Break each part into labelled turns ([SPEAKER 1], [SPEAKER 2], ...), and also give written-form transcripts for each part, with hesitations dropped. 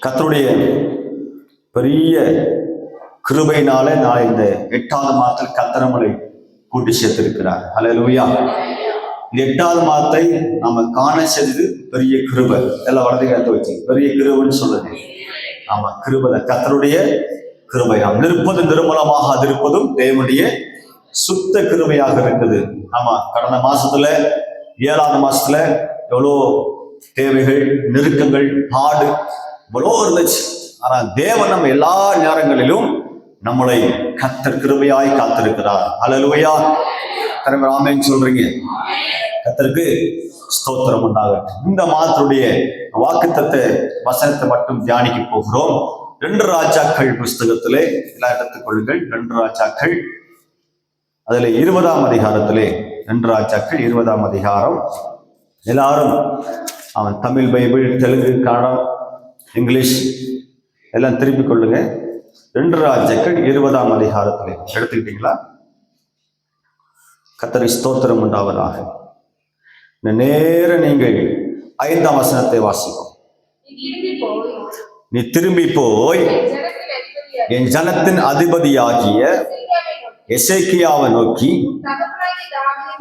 [SPEAKER 1] கர்த்தருடைய பெரிய கிருபையினால நான் இந்த 8வது மாதத்தில் கர்த்தர் நம்மளை கூட்டி சேர்த்திருக்கிறார். ஹல்லேலூயா. இந்த 8வது மாதத்தை நாம காண செய்தது பெரிய கிருபை. எல்லாம் வலது கருத்து வச்சு பெரிய கிருபைன்னு சொல்லுது. ஆமா, கிருபை கர்த்தருடைய கிருபை. நாம் நிற்பது நிர்மலமாக அதிருப்பதும் தேவனுடைய சுத்த கிருபையாக இருக்குது. ஆமா, கடந்த மாசத்துல 7வது மாசத்துல எவ்வளோ தேவைகள், நெருக்கங்கள், பாடு இவ்வளோ இருந்துச்சு. ஆனா தேவன் நம்ம எல்லா நேரங்களிலும் நம்மளை கர்த்தர் கிருபையாய் காத்திருக்கிறார். ஹல்லேலூயா. தலைவர் ஆமென் சொல்றீங்க. கர்த்தருக்கு ஸ்தோத்திரம் உண்டாகட்டும். இந்த மாதத்துடைய வாக்குத்தத்த வசனத்தை மட்டும் தியானிக்க போகிறோம். 2 ராஜாக்கள் புஸ்தகத்திலே எல்லாம் எடுத்துக் கொள்ளுங்கள். 2 ராஜாக்கள் அதுல 20ஆம் அதிகாரத்திலே 2 ராஜாக்கள் 20ஆம் அதிகாரம். எல்லாரும் அவன் தமிழ் பைபிள், தெலுங்கு, கன்னடம், இங்கிலீஷ் எல்லாம் திருப்பிக் கொள்ளுங்க. 2 ராஜாக்கள் 20ஆம் அதிகாரத்திலே எடுத்துக்கிட்டீங்களா? கர்த்தருக்கு ஸ்தோத்திரம் உண்டாவதாக. நேர நீங்கள் 5ஆம் வசனத்தை வாசிப்போம். நீ திரும்பி போய் என் ஜனத்தின் அதிபதியாகிய எசேக்கியாவை நோக்கி,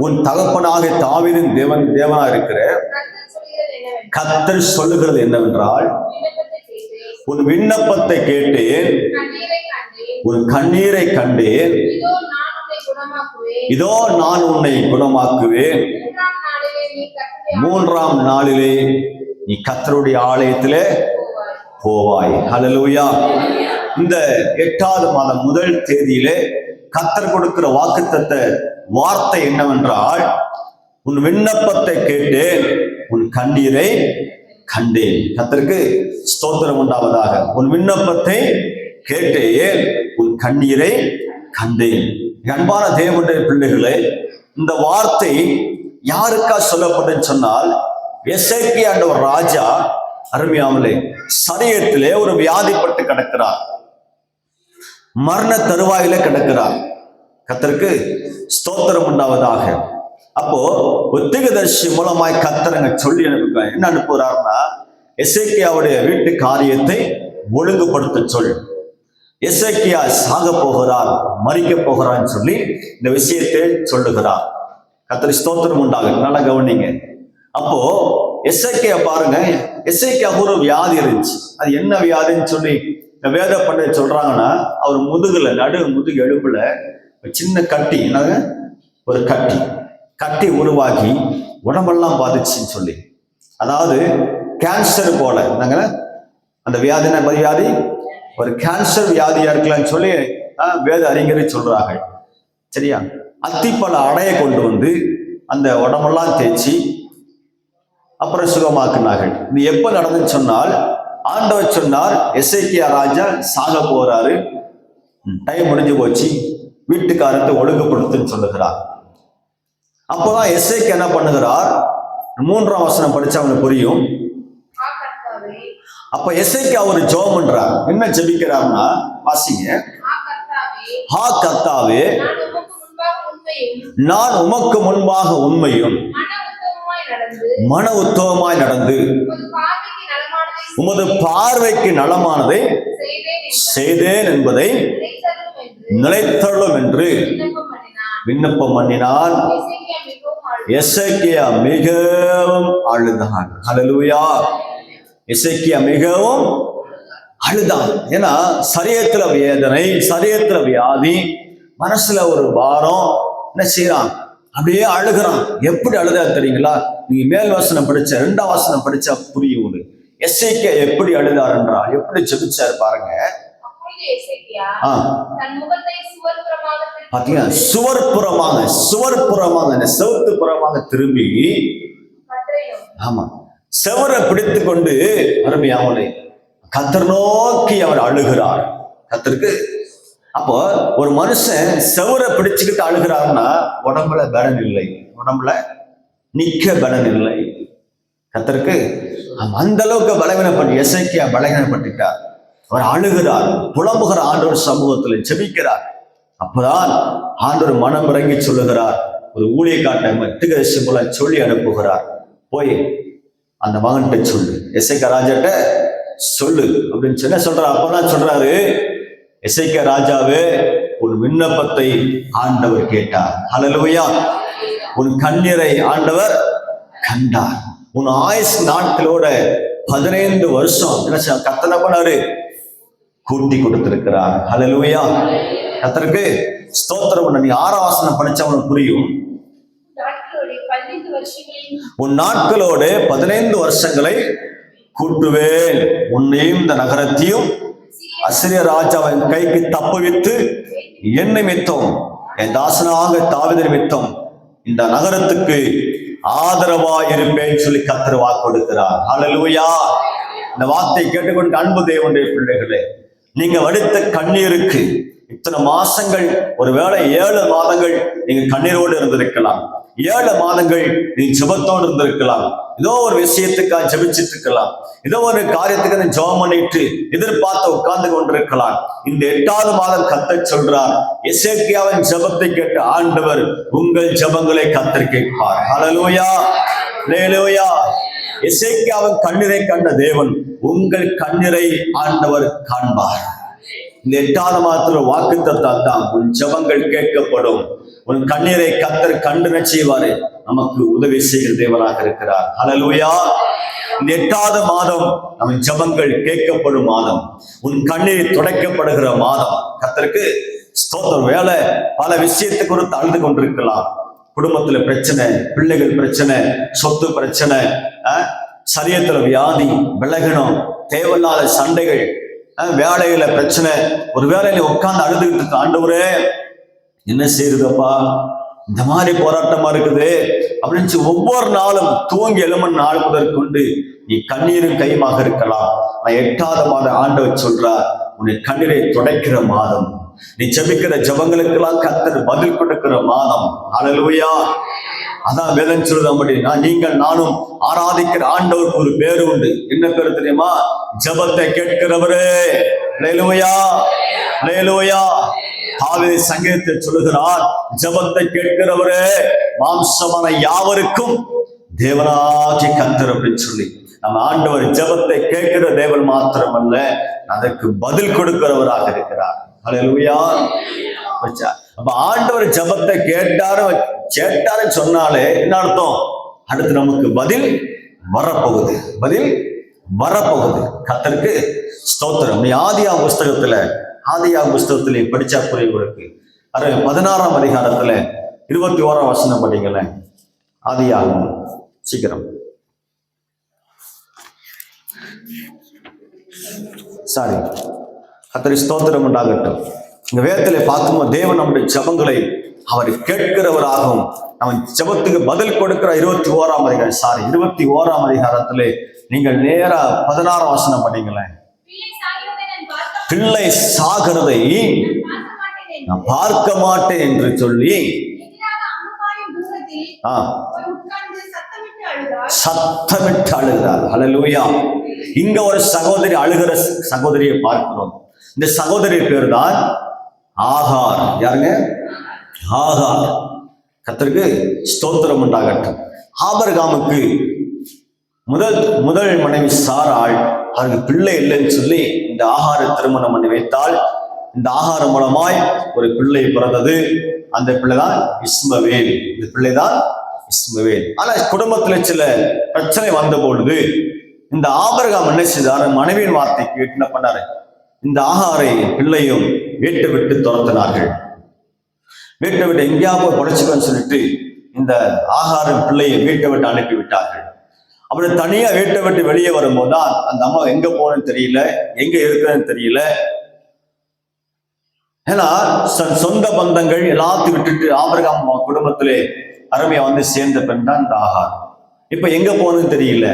[SPEAKER 1] உன் தகப்பனாக தாவீதின் தேவனா இருக்கிற கர்த்தர் சொல்லுகிறது என்னவென்றால், உன் விண்ணப்பத்தை கேட்டேன், உன் கண்ணீரை கண்டேன், இதோ நான் உன்னை குணமாக்குவேன். 3ஆம் நாளிலே நீ கர்த்தருடைய ஆலயத்திலே போவாய். ஹல்லேலூயா. இந்த 8வது மாதம் முதல் தேதியிலே கர்த்தர் கொடுக்கிற வாக்குத்தத்த வார்த்தை என்னவென்றால், உன் விண்ணப்பத்தை கேட்டேன், உன் கண்ணீரை கண்டேன். கர்த்தருக்கு ஸ்தோத்திரம் உண்டாவதாக. உன் விண்ணப்பத்தை கேட்டேன், உன் கண்ணீரை கண்டேன். அன்பான தேவனுடைய பிள்ளைகளே, இந்த வார்த்தை யாருக்கா சொல்லப்பட்டதுன்னு சொன்னால், எசேக்கியா என்ற ஒரு ராஜா அருமையாமலே சரீரத்திலே ஒரு வியாதிப்பட்டு கிடக்கிறார், மரண தருவாயில கிடக்கிறார். கர்த்தருக்கு ஸ்தோத்திரம் உண்டாவதாக. அப்போ தீர்க்கதரிசி மூலமாய் கர்த்தரங்க சொல்லி அனுப்புங்க. என்ன அனுப்புறாருன்னா, எசேக்கியாவுடைய வீட்டு காரியத்தை ஒழுங்குபடுத்த சொல். எசேக்கியா சாக போகிறார், மரிக்க போகிறான்னு சொல்லி இந்த விஷயத்தை சொல்லுகிறார். கர்த்தருக்கு ஸ்தோத்திரம் உண்டாகும். நல்லா கவனிங்க. அப்போ எசேக்கியா பாருங்க, எசேக்கியாவுக்கு ஒரு வியாதி இருந்துச்சு. அது என்ன வியாதின்னு சொல்லி வேத பண்டிதர் சொல்றாங்கன்னா, அவர் முதுகுல முதுகு எலும்புல சின்ன கட்டி, என்னங்க ஒரு கட்டி உருவாகி உடம்பெல்லாம் பாதிச்சுன்னு சொல்லி, அதாவது கேன்சர் போல என்னங்க அந்த வியாதி ஒரு கேன்சர் வியாதியா இருக்கலாம்னு சொல்லி வேத அறிஞரை சொல்றாங்க. சரியா? அத்திப்பழ அடைய கொண்டு வந்து அந்த உடம்பெல்லாம் தேய்ச்சி அப்புறம் சுகமாக்குனார்கள். இது எப்ப நடந்துன்னு சொன்னால், ஆண்டவர் சொன்னார், எசேக்கியா ராஜா சாக போறாரு, டைம் முடிஞ்சு போச்சு, வீட்டுக்காரத்தை ஒழுங்குபடுத்துன்னு சொல்லுகிறார். அப்போதான் எசேக்கியா என்ன பண்ணுகிறார், 3ஆம் வசனம் படிச்சா அவனுக்கு புரியும். அப்ப எசேக்கியா ஒரு ஜெபம் பண்றார். என்ன ஜெபிக்கிறார்னா, வாசிங்க. ஹா கர்த்தாவே, நான் உமக்கு முன்பாக உண்மையும் மன உத்தமமாய் நடந்து உமது பார்வைக்கு நலமானதை செய்தேன் என்பதை நிலைத்தள்ளும் என்று விண்ணப்பம் பண்ணினான். எசேக்கியா மிகவும் அழுதான். ஹல்லேலூயா. எசேக்கியா மிகவும் அழுதான். ஏன்னா சரீரத்துல வேதனை, சரீரத்துல வியாதி, மனசுல ஒரு பாரம். என்ன செய்யறான்? அப்படியே அழுகிறான். எப்படி அழுதா தெரியுங்களா? நீங்க மேல் வசனம் படிச்ச 2ஆம் வசனம் படிச்சா புரியும். எசேக்கியா எப்படி அழுதார் என்றால், எப்படி ஜெபிச்சாரு பாருங்க. பாத்தீங்கன்னா சுவர்புறமாக செவுத்து புறமாக திரும்பி, ஆமா, செவரை பிடித்து கொண்டு அருமையாமலே கர்த்தர் நோக்கி அவர் அழுகிறார். கர்த்தருக்கு அப்போ ஒரு மனுஷன் செவரை பிடிச்சுக்கிட்டு அழுகிறாருன்னா உடம்புல பலன் இல்லை, உடம்புல நிக்க பலன் இல்லை. கர்த்தருக்கு அந்த அளவுக்கு பலவீனப்பட்டு எசேக்கியா பலவீனப்பட்டுட்டார். அவர் அழுகிறார், புலம்புகிற ஆண்டவர் சமூகத்தில் ஜெபிக்கிறார். அப்பதான் ஆண்டவர் மனம் இறங்கி சொல்லுகிறார். ஒரு ஊழியக்காரனை தீர்க்கதரிசி மூலம் சொல்லி அனுப்புகிறார். போய் அந்த மகன்கிட்ட சொல்லு, எசேக்கியா ராஜாட்ட சொல்லு அப்படின்னு சொன்ன சொல்றாரு. அப்பதான் சொல்றாரு, எசேக்கியா ராஜாவே, உன் விண்ணப்பத்தை ஆண்டவர் கேட்டார். ஹல்லேலூயா. உன் கண்ணீரை ஆண்டவர் கண்டார். உன் ஆயுஸ் நாட்களோட 15 வருஷம் கர்த்தர் பண்ணாரு, கூட்டி கொடுத்திருக்கிறார். ஹல்லேலூயா. கர்த்தருக்கு ஸ்தோத்திரம். நீ 6ஆம் வசனம் படிச்சவனுக்கு புரியும். உன் நாட்களோடு 15 வருஷங்களை கூட்டுவேன், உன்னையும் இந்த நகரத்தையும் அசிரிய ராஜாவின் கைக்கு தப்புவித்து என் நிமித்தம், என் தாசனாக தாவீது நிமித்தம் இந்த நகரத்துக்கு ஆதரவா இருப்பேன் சொல்லி கர்த்தர் வாக்கு கொடுக்கிறார். ஹல்லேலூயா. இந்த வார்த்தை கேட்டுக்கொண்டு அன்பு தேவனுடைய பிள்ளைகளே, நீங்க வடித்த கண்ணீருக்கு இத்தனை மாசங்கள், ஒருவேளை 7 மாதங்கள் நீங்க கண்ணீரோடு இருந்திருக்கலாம். 7 மாதங்கள் நீ ஜெபத்தோடு இருந்திருக்கலாம். ஏதோ ஒரு விஷயத்துக்காக ஜெபிச்சிட்டு இருக்கலாம். ஏதோ ஒரு காரியத்துக்கு நீ ஜெபம் பண்ணிட்டு எதிர்பார்த்து உட்கார்ந்து கொண்டிருக்கலாம். இந்த 8வது மாதம் கர்த்தர் சொல்றார், எசேக்கியாவின் ஜெபத்தை கேட்ட ஆண்டவர் உங்கள் ஜெபங்களை கர்த்தர் கேட்பார். ஹல்லேலூயா. ஹல்லேலூயா. எசேக்கியாவின் கண்ணீரை கண்ட தேவன் உங்கள் கண்ணீரை ஆண்டவர் காண்பார். இந்த 8வது மாதத்துல வாக்குத்தத்தம் தான், உன் ஜெபங்கள் கேட்கப்படும், உன் கண்ணீரை கர்த்தர் கண்டு செய்வாரு. நமக்கு உதவி செய்கிற தேவனாக இருக்கிறார். ஹல்லேலூயா. இந்த 8வது மாதம் நம்ம ஜெபங்கள் கேட்கப்படும் மாதம், உன் கண்ணீர் துடைக்கப்படுகிற மாதம். கர்த்தருக்கு ஸ்தோத்திரம். வேலை பல விஷயத்தை குறித்து அழுது கொண்டிருக்கலாம். குடும்பத்துல பிரச்சனை, பிள்ளைகள் பிரச்சனை, சொத்து பிரச்சனை, சரீரத்துல வியாதி, விலகணும், தேவையில்லாத சண்டைகள், வேலையில பிரச்சனை. ஒரு வேலையில உட்கார்ந்து அழுதுகிட்டு இருக்க, ஆண்டவரே என்ன செய்யுதுப்பா, இந்த மாதிரி போராட்டமா இருக்குது அப்படின்னு ஒவ்வொரு நாளும் தூங்கி எழுமன் நாள் முதற்கொண்டு நீ கண்ணீரும் கையுமாக இருக்கலாம். நான் 8வது மாதம் ஆண்டவர் சொல்றார், உன்னை கண்ணீரை துடைக்கிற மாதம், நீ ஜெபிக்கிற ஜெபங்களுக்கெல்லாம் கர்த்தர் பதில் கொடுக்கிற மாதம். ஹல்லேலூயா. அதான் வேதம் சொல்லுது, நீங்கள் நானும் ஆராதிக்கிற ஆண்டவருக்கு ஒரு பேரு உண்டு. என்ன பேரு தெரியுமா? ஜெபத்தை கேட்கிறவரே. ஹல்லேலூயா. ஹல்லேலூயா. தாவீது சங்கீதத்தில் சொல்லுகிறார், ஜெபத்தை கேட்கிறவரே, மாம்சமான யாவருக்கும் தேவனாகிய கர்த்தர் அப்படின்னு சொல்லி. நம்ம ஆண்டவர் ஜெபத்தை கேட்கிற தேவன் மாத்திரமல்ல, அதற்கு பதில் கொடுக்கிறவராக இருக்கிறார். ஹல்லேலூயா. அப்ப ஆண்டவர் ஜெபத்தை கேட்டாருன்னு சொன்னாலே என்ன அர்த்தம்? அடுத்து நமக்கு பதில் வரப்போகுது, பதில் வரப்போகுது. கர்த்தருக்கு ஸ்தோத்திரம். நீ ஆதியாகம புஸ்தகத்துல படிச்சா புரியும் இருக்கு. 16ஆம் அதிகாரத்துல 21ஆம் வசனம் படிக்கல. ஆதியாகமம் சீக்கிரம். சாரி, கர்த்தருக்கு ஸ்தோத்திரம் உண்டாகட்டும். இந்த வேதத்திலே பார்க்கும்போது தேவன் நம்முடைய ஜெபங்களை அவர் கேட்கிறவராகவும் நம்ம ஜெபத்துக்கு பதில் கொடுக்கிற 21ஆம் அதிகாரத்திலே நீங்கள் நேரா 16ஆம் வசனம் படிங்களேன். பிள்ளை சாகிறதை நான் பார்க்க மாட்டேன் என்று சொல்லி சத்தமிட்டு அழுகிறார். ஹல்லேலூயா. இங்க ஒரு சகோதரி அழுகிற சகோதரியை பார்க்கிறோம். இந்த சகோதரி பேர் தான் ஆகார். யாருங்க? ஆகார். கர்த்தருக்கு ஸ்தோத்திரம் உண்டாகட்டும். ஆபிரகாமுக்கு முதல் மனைவி சாராள், அவருக்கு பிள்ளை இல்லைன்னு சொல்லி இந்த ஆகாரை திருமணம் பண்ணி வைத்தால், இந்த ஆகாரம் மூலமாய் ஒரு பிள்ளை பிறந்தது. அந்த பிள்ளைதான் இஸ்மவேல். இந்த பிள்ளைதான் இஸ்மவேல். ஆனா குடும்பத்துல சில பிரச்சனை வந்த பொழுது இந்த ஆபிரகாம் என்ன செய்தார்? மனைவியின் வார்த்தைக்கு என்ன பண்ணாரு? இந்த ஆகாரை பிள்ளையும் வீட்டை விட்டு துரத்தினார்கள். வீட்டை விட்டு எங்கேயாவது பொழைச்சுக்கன்னு சொல்லிட்டு இந்த ஆகாரம் பிள்ளையை வீட்டை விட்டு அனுப்பி விட்டார்கள். அப்படி தனியா வீட்டை விட்டு வெளியே வரும்போதுதான் அந்த அம்மா எங்க போனன்னு தெரியல, எங்க இருக்கிறன்னு தெரியல. ஏன்னா சொந்த பந்தங்கள் எல்லாத்தையும் விட்டுட்டு ஆபிரகாம் குடும்பத்திலே அருமையா வந்து சேர்ந்த பெண் தான் இந்த ஆகார். இப்ப எங்க போனதுன்னு தெரியல.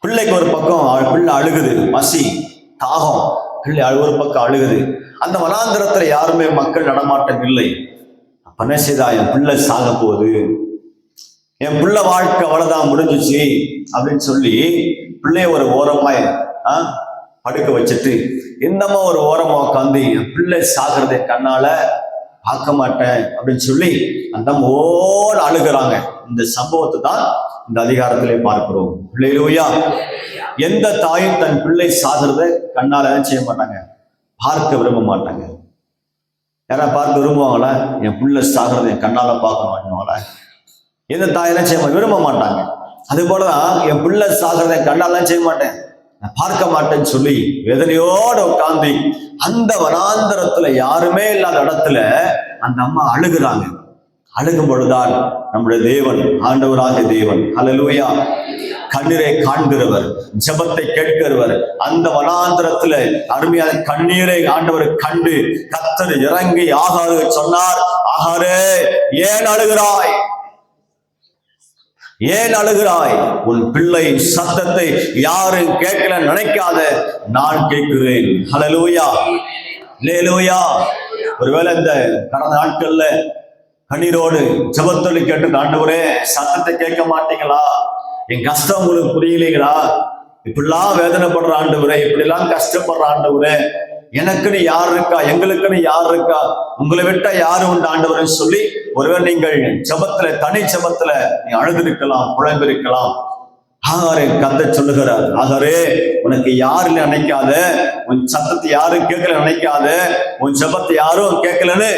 [SPEAKER 1] பிள்ளைக்கு ஒரு பக்கம் பிள்ளை அழுகுது, பசி தாகம், பிள்ளை ஒரு பக்கம் அழுகுது. அந்த வனாந்திரத்துல யாருமே மக்கள் நடமாட்டம் இல்லை. அப்ப என்ன செய்தா? என் பிள்ளை சாக போகுது, என் பிள்ளை வாழ்க்கை அவ்வளவுதான் முடிஞ்சிச்சு அப்படின்னு சொல்லி பிள்ளைய ஒரு ஓரமாய் படுக்க வச்சுட்டு என்னமா ஒரு ஓரமா உட்காந்து என் பிள்ளை சாகிறதை கண்ணால பார்க்க மாட்டேன் அப்படின்னு சொல்லி அந்த ஓட அழுகிறாங்க. இந்த சம்பவத்தை தான் இந்த அதிகாரத்திலே பார்க்கிறோம். அல்லேலூயா. எந்த தாயும் தன் பிள்ளை சாகிறத கண்ணால செய்ய மாட்டாங்க, பார்க்க விரும்ப மாட்டாங்க. யாரா பார்க்க விரும்புவாங்களா? என் பிள்ளை சாகிறத என் கண்ணால பார்க்கணும். எந்த தாயெல்லாம் செய்ய விரும்ப மாட்டாங்க. அது போலதான் என் பிள்ளை சாகிறத என் கண்ணாலாம் செய்ய மாட்டேன், நான் பார்க்க மாட்டேன்னு சொல்லி வேதனையோட உட்கார்ந்து அந்த வனாந்தரத்துல யாருமே இல்லாத இடத்துல அந்த அம்மா அழுகுறாங்க. அழுகும் பொழுதால் நம்முடைய தேவன், ஆண்டவராகிய தேவன், அல்லேலூயா, கண்ணீரை காண்கிறவர், ஜெபத்தை கேட்கிறவர், அந்த வனாந்தரத்துல அருமையான கண்ணீரை ஆண்டவர் கண்டு கர்த்தர் இறங்கி ஆகாரு சொன்னார், ஆகாரே ஏன் அழுகிறாய், ஏன் அழுகிறாய்? உன் பிள்ளை சத்தத்தை யாரும் கேட்கல நினைக்காத, நான் கேட்கிறேன். ஹல்லேலூயா, அல்லேலூயா. ஒருவேளை இந்த கடந்த நாட்கள்ல கண்ணீரோடு ஜெபத்தொலி கேட்டு, ஆண்டவரே சத்தத்தை கேட்க மாட்டீங்களா, என் கஷ்டம் உங்களுக்கு புரியலீங்களா, இப்படிலாம் வேதனைப்படுற ஆண்டவரே, இப்படிலாம் கஷ்டப்படுற ஆண்டவரே, எனக்குன்னு யார் இருக்கா, எங்களுக்குன்னு யார் இருக்கா, உங்களை விட்டா யாரு உண்டு ஆண்டவர்னு சொல்லி ஒருவர் நீங்கள் ஜெபத்துல, தனி ஜெபத்துல நீ அழுதிருக்கலாம், புலம்பிருக்கலாம். ஆகாரே கத்த சொல்லுகிறார், ஆகாரே உனக்கு யாருன்னு நினைக்காத, உன் சத்தத்தை யாரும் கேட்கல நினைக்காத, உன் ஜெபத்தை யாரும் கேட்கலன்னு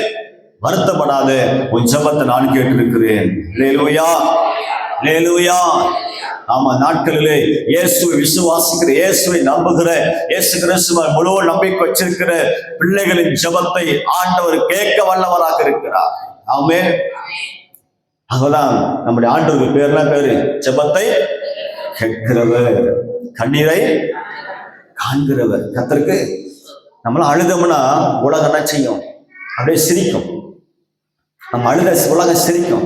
[SPEAKER 1] வருத்தப்படாத, உன் ஜெபத்தை நான் கேட்டிருக்கிறேன். அல்லேலூயா, அல்லேலூயா. ஆமா, நாட்களிலே இயேசுவை விசுவாசிக்கிற, இயேசுவை நம்புகிற, இயேசு கிறிஸ்துவை முழு நம்பிக்கை வச்சிருக்கிற பிள்ளைகளின் ஜெபத்தை ஆண்டவர் கேட்க வல்லவராக இருக்கிறார். ஆமென். அதெல்லாம் நம்முடைய ஆண்டவருக்கு பேர்லாம் பேரு ஜெபத்தை கேட்கிறவர், கண்ணீரை காண்கிறவர். கர்த்தருக்கு நம்மளாம் அழுதோம்னா உலகம் என்ன செய்யும்? அப்படியே சிரிக்கும். நம்ம அழுத உலகம் சிரிக்கும்.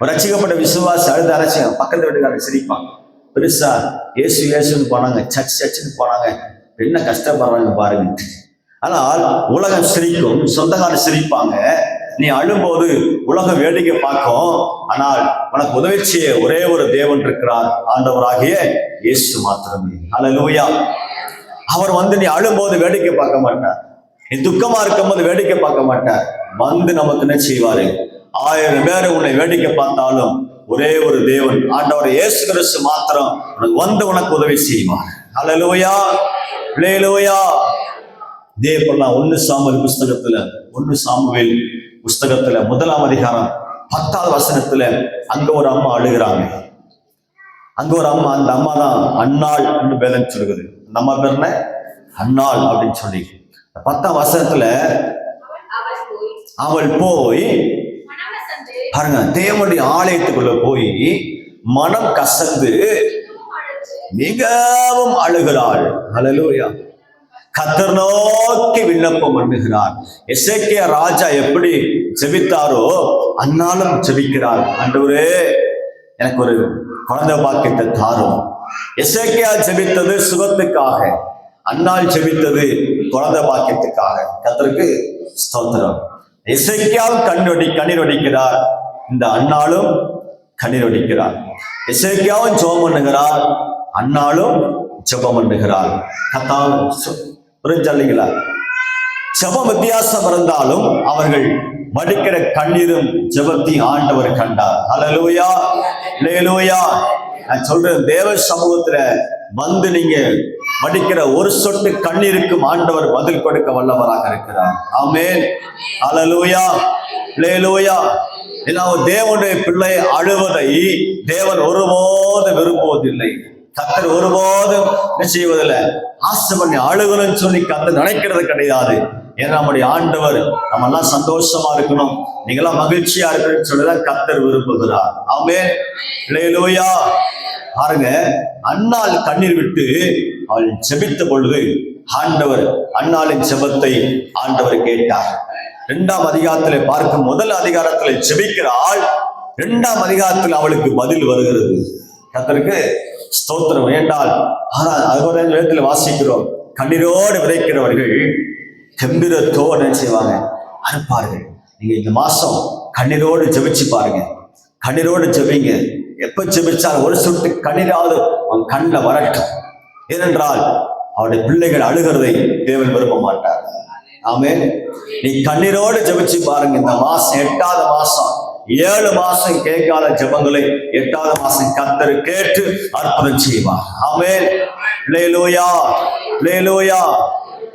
[SPEAKER 1] ஒரு ரட்சிக்கப்பட்ட விசுவாசி அழுத அரைச்சியும் பக்கத்து வீட்டுக்காரன் சிரிப்பான். பெருசா ஏசு ஏசுன்னு போனாங்க, சர்ச்சுன்னு போனாங்க, என்ன கஷ்டப்படுறாங்க பாருங்க. ஆனால் உலகம் சிரிக்கும், சொந்தக்காரர் சிரிப்பாங்க. நீ அழும்போது உலகம் வேடிக்கை பார்க்கும். ஆனால் உனக்கு உதவி செய்ய ஒரே ஒரு தேவன் இருக்கிறார், ஆண்டவராகிய இயேசு மாத்திரமே. அல்லேலூயா. அவர் நீ அழும்போது வேடிக்கை பார்க்க மாட்டார், நீ துக்கமா இருக்கும் போது வேடிக்கை பார்க்க மாட்டார். நமக்கு என்ன செய்வாரு? 1000 பேர் உன்னை வேடிக்கை பார்த்தாலும் ஒரே ஒரு தேவன், ஆண்டவர் இயேசு கிறிஸ்து மாத்திரம் உனக்கு உதவி செய்வார். அல்லேலூயா, அல்லேலூயா. இதே போல 1 சாமுவேல் புஸ்தகத்துல 1ஆம் அதிகாரம் 10வது வசனத்துல அங்க ஒரு அம்மா அழுகிறாங்க. அங்க ஒரு அம்மா, அந்த அம்மா தான் அன்னாள் என்று வேதம் சொல்லுகிறது. அந்த அம்மா பேர் என்ன? அன்னாள் அப்படின்னு சொல்லி 10ஆம் வசனத்துல அவள் போய் பாருங்க, தேவனுடைய ஆலயத்துக்குள்ள போய் மனம் கசந்து மிகவும் அழுகிறாள். அல்லேலூயா. கர்த்தர் நோக்கி விண்ணப்பம் பண்ணுகிறார். எசேக்கியா ராஜா எப்படி ஜெபித்தாரோ அன்னாலும் ஜெபிக்கிறார். ஆண்டவரே எனக்கு ஒரு குழந்தை பாக்கியத்தை தாரும். எசேக்கியா ஜெபித்தது சுகத்துக்காக, அன்னாள் ஜெபித்தது குழந்தை பாக்கியத்துக்காக. கர்த்தருக்கு ஸ்தோத்திரம். எசேக்கியாவும் கண்ணீர் வடிக்கிறார், இந்த அன்னாளும் கண்ணீர் வடிக்கிறார். எசேக்கியாவும் ஜெபம் பண்ணுகிறார், அன்னாளும் ஜெபம் பண்ணுகிறார். புரிஞ்சல்லைங்களா? ஜெபம் வித்தியாசம் இருந்தாலும் அவர்கள் வடிக்கிற கண்ணீரும் ஜெபத்தையும் ஆண்டவர் கண்டார். அல்லேலூயா, அல்லேலூயா. நான் சொல்றேன், தேவ சமூகத்துல நீங்க வடிக்கிற ஒரு சொட்டு கண்ணீருக்கும் ஆண்டவர் பதில் கொடுக்க வல்லவராக இருக்கிறார். ஆமென், அல்லேலூயா, அல்லேலூயா. தேவனுடைய பிள்ளை அழுவதை தேவன் ஒருபோது விரும்புவதில்லை. கர்த்தர் ஒருபோதும் என்ன செய்வதில்லை, ஆசை பண்ணி அழுகணும்னு சொல்லி கர்த்தர் நினைக்கிறது கிடையாது. ஏன்னா நம்முடைய ஆண்டவர் நம்ம எல்லாம் சந்தோஷமா இருக்கணும், நீங்களாம் மகிழ்ச்சியா இருக்கணும்னு சொல்லிதான் கர்த்தர் விரும்புகிறார். ஆமென், அல்லேலூயா. பாருங்க, அன்னாள் கண்ணீர் விட்டு அவள் ஜெபித்த பொழுது ஆண்டவர் அன்னாளின் ஜெபத்தை ஆண்டவர் கேட்டார். 2ஆம் அதிகாரத்திலே பார்க்கும், 1 அதிகாரத்திலே ஜெபிக்கிறாள், 2ஆம் அதிகாரத்தில் அவளுக்கு பதில் வருகிறது. கர்த்தருக்கு ஸ்தோத்திரம். என்றால் அதுபோல நேரத்தில் வாசிக்கிறோம், கண்ணீரோடு விதைக்கிறவர்கள் கம்பீரத்தோடு என்ன செய்வாங்க? அறுப்பார்கள். நீங்க இந்த மாசம் கண்ணீரோடு ஜெபிச்சு பாருங்க, கண்ணீரோடு ஜெபிங்க. எப்ப ஜெபிச்சாலும் ஒரு சொட்டு கண்ணீராவது அவன் கண்ணில் வரட்டும். ஏனென்றால் அவருடைய பிள்ளைகள் அழுகிறதை தேவன் விரும்ப மாட்டார். ஆமென். நீ கண்ணீரோடு ஜெபிச்சு பாருங்க. இந்த மாசம் 8வது மாசம் 7 மாசம் கேட்காத ஜெபங்களை 8வது மாசம் கர்த்தர் கேட்டு அற்புதம் செய்வார். ஆமென். அல்லேலூயா, அல்லேலூயா.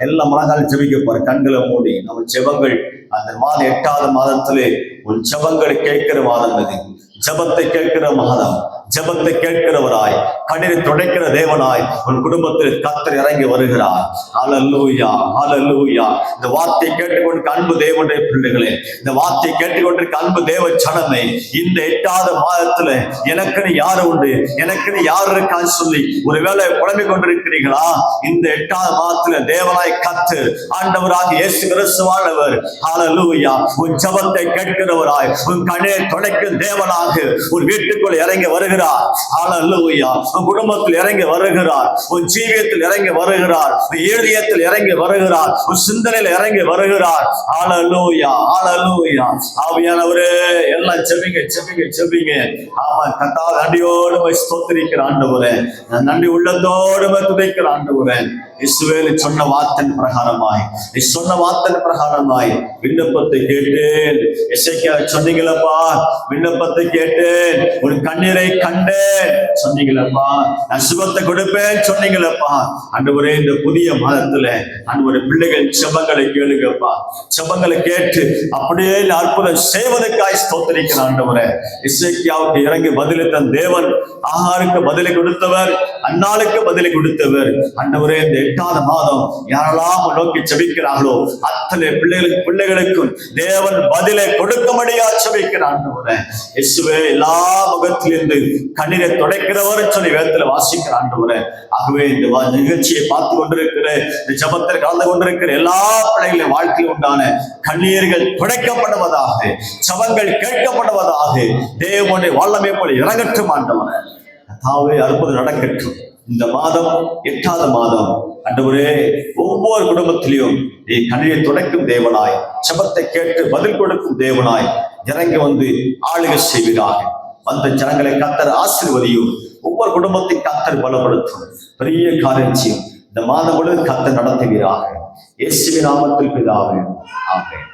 [SPEAKER 1] எல்லாம் மனதால் ஜெபிக்க போற, கண்களை மூடி நம்ம ஜெபங்கள் அந்த மாதம் 8வது மாதத்திலே உன் ஜெபங்களை கேட்கிற மாதம் இது. ஜெபத்தை கேட்கிற மாதம், ஜெபத்தை கேட்கிறவராய், கண்ணீரை துடைக்கிற தேவனாய் உன் குடும்பத்தில் கர்த்தர் இறங்கி வருகிறார். ஹல்லேலூயா, ஹல்லேலூயா. இந்த வார்த்தையை கேட்டுக்கொண்டு அன்பு தேவனுடைய பிள்ளைகளே, இந்த வார்த்தையை கேட்டுக்கொண்டிருக்க அன்பு தேவ ஜனமே, இந்த 8வது மாதத்துல எனக்குன்னு யாரு உண்டு, எனக்குன்னு யார் இருக்கான்னு சொல்லி ஒருவேளை புலம்பிக் கொண்டிருக்கிறீங்களா? இந்த 8வது மாதத்துல தேவனாய் கர்த்தர் ஆண்டவராக இயேசு கிறிஸ்துவானவர் ஹல்லேலூயா உன் ஜெபத்தை கேட்கிறவராய், உன் கண்ணீரை துடைக்கும் தேவனாக உன் வீட்டுக்குள் இறங்கி வருகிறார். ஹல்லேலூயா. உன் குடும்பத்தில் இறங்கி வருகிறார், உன் ஜீவியத்தில் இறங்கி வருகிறார், உன் இருதயத்தில் இறங்கி வருகிறார், உன் சிந்தனையில் இறங்கி வருகிறார். ஹல்லேலூயா, ஹல்லேலூயா. ஆவியானவரே, எல்லாம் ஜெபிங்க, ஜெபிங்க, ஜெபிங்க. ஆமா, கர்த்தாவே நன்றியோடு ஸ்தோத்திரிக்கிற ஆண்டவரே, நன்றி உள்ளத்தோடு துதிக்கிற ஆண்டவரே. இஸ்ரவேல் சொன்ன வார்த்தையின் பிரகாரமாய், நீ சொன்ன வார்த்தையின் பிரகாரமாய் விண்ணப்பத்தை கேட்டேன். எசேக்கியா சொன்னீங்களப்பா, விண்ணப்பத்தை கேட்டேன், ஒரு கண்ணீரை கண்டேன் சொன்னீங்களப்பா, நான் சுகத்தை கொடுப்பேன் சொன்னீங்களப்பா. ஆண்டவரே, இந்த புதிய மாதத்துல ஆண்டவரே பிள்ளைகள் ஜெபங்களை கேளுங்கப்பா. ஜெபங்களை கேட்டு அப்படியே அற்புதம் செய்வதற்காய் ஸ்தோத்திரிக்கிற ஆண்டவரே. எசேக்கியாவுக்கு இறங்கி பதிலளித்த தேவன், ஆகாருக்கு பதிலை கொடுத்தவர், அன்னாளுக்கு பதிலை கொடுத்தவர். ஆண்டவரே, இந்த 8வது மாதம் யாரெல்லாம் நோக்கி ஜெபிக்கிறார்களோ அத்தனை பிள்ளைகளுக்கும் தேவன் பதிலை கொடுக்கும்படியா ஜெபிக்கிற ஆண்டவரே. இயேசுவே, எல்லா முகத்திலிருந்து கண்ணீரை துடைக்கிறவர் சொல்லி வேதத்துல வாசிக்கிற ஆண்டவரே. ஆகவே இந்த நிகழ்ச்சியை பார்த்து கொண்டிருக்கிற, இந்த ஜெபத்தில் கலந்து கொண்டிருக்கிற எல்லா பிள்ளைகளின் வாழ்க்கையில் உண்டான கண்ணீர்கள் துடைக்கப்படுவதாக, ஜெபங்கள் கேட்கப்படுவதாக, தேவனுடைய வல்லமை போல இறங்கட்டும் ஆண்டவரே. கர்த்தாவே, அற்புதம் நடக்கட்டும். இந்த மாதம் 8வது மாதம் ஆண்டவரே, ஒவ்வொரு குடும்பத்திலையும் நீ கண்ணீரை துடைக்கும் தேவனாய், ஜெபத்தை கேட்டு பதில் கொடுக்கும் தேவனாய் இறங்கி வந்து ஆளுகை செய்வீராக. வந்த ஜனங்களை கர்த்தர் ஆசீர்வதியும், ஒவ்வொரு குடும்பத்தையும் கர்த்தர் பலப்படுத்தும், பெரிய காரியம் செய்யும். இந்த மாதம் முழுவதும் கர்த்தர் நடத்துவீராக. இயேசுவின் நாமத்தில் பிதாவே, ஆமென்.